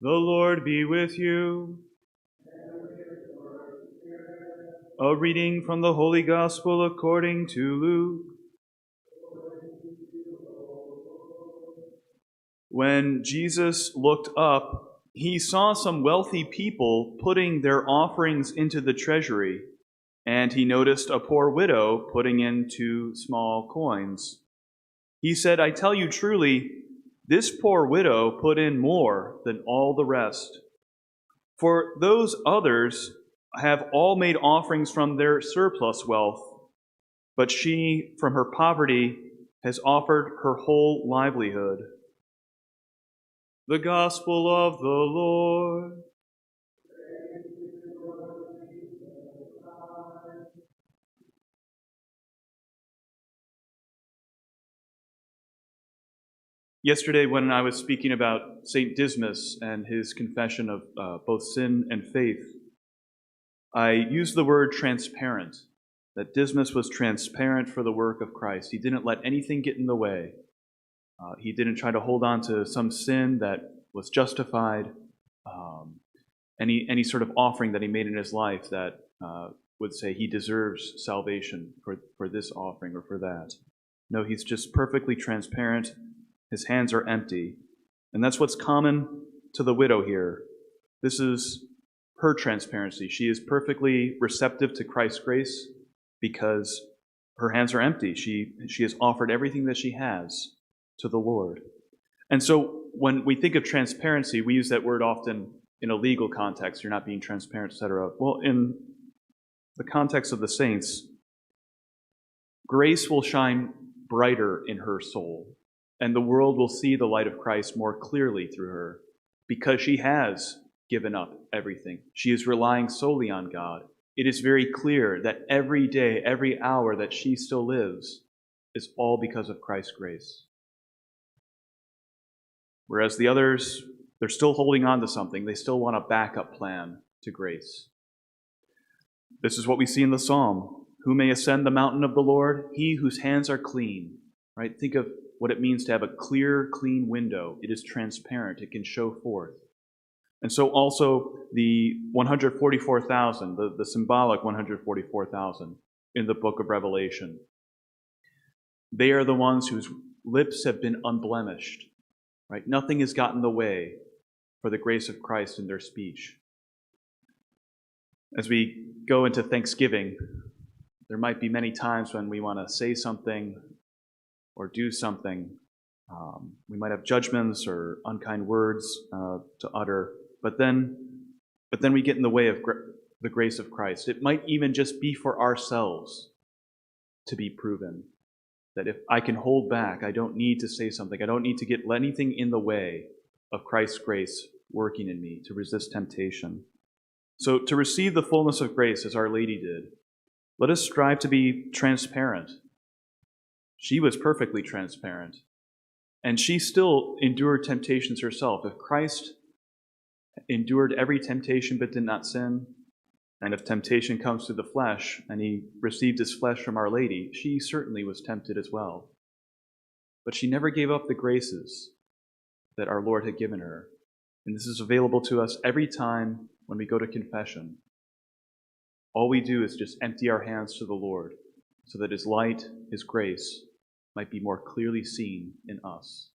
The Lord be with you. A reading from the Holy Gospel according to Luke. When Jesus looked up, he saw some wealthy people putting their offerings into the treasury, and he noticed a poor widow putting in 2 small coins. He said, "I tell you truly, this poor widow put in more than all the rest. For those others have all made offerings from their surplus wealth, but she, from her poverty, has offered her whole livelihood." The Gospel of the Lord. Yesterday, when I was speaking about St. Dismas and his confession of both sin and faith, I used the word transparent, that Dismas was transparent for the work of Christ. He didn't let anything get in the way. He didn't try to hold on to some sin that was justified, any sort of offering that he made in his life that would say he deserves salvation for this offering or for that. No, he's just perfectly transparent. His hands are empty. And that's what's common to the widow here. This is her transparency. She is perfectly receptive to Christ's grace because her hands are empty. She has offered everything that she has to the Lord. And so when we think of transparency, we use that word often in a legal context. You're not being transparent, etc. Well, in the context of the saints, grace will shine brighter in her soul, and the world will see the light of Christ more clearly through her because she has given up everything. She is relying solely on God. It is very clear that every day, every hour that she still lives is all because of Christ's grace. Whereas the others, they're still holding on to something. They still want a backup plan to grace. This is what we see in the psalm. Who may ascend the mountain of the Lord? He whose hands are clean. Right? Think of what it means to have a clear, clean window. It is transparent. It can show forth. And so also the 144,000, the symbolic 144,000 in the book of Revelation. They are the ones whose lips have been unblemished. Right? Nothing has gotten in the way for the grace of Christ in their speech. As we go into Thanksgiving, there might be many times when we want to say something or do something. We might have judgments or unkind words to utter, but then we get in the way of the grace of Christ. It might even just be for ourselves to be proven. That if I can hold back, I don't need to say something. I don't need to let anything in the way of Christ's grace working in me to resist temptation. So to receive the fullness of grace as Our Lady did, let us strive to be transparent. She was perfectly transparent, and she still endured temptations herself. If Christ endured every temptation but did not sin, and if temptation comes through the flesh, and he received his flesh from Our Lady, she certainly was tempted as well. But she never gave up the graces that our Lord had given her. And this is available to us every time when we go to confession. All we do is just empty our hands to the Lord so that his light, his grace, might be more clearly seen in us.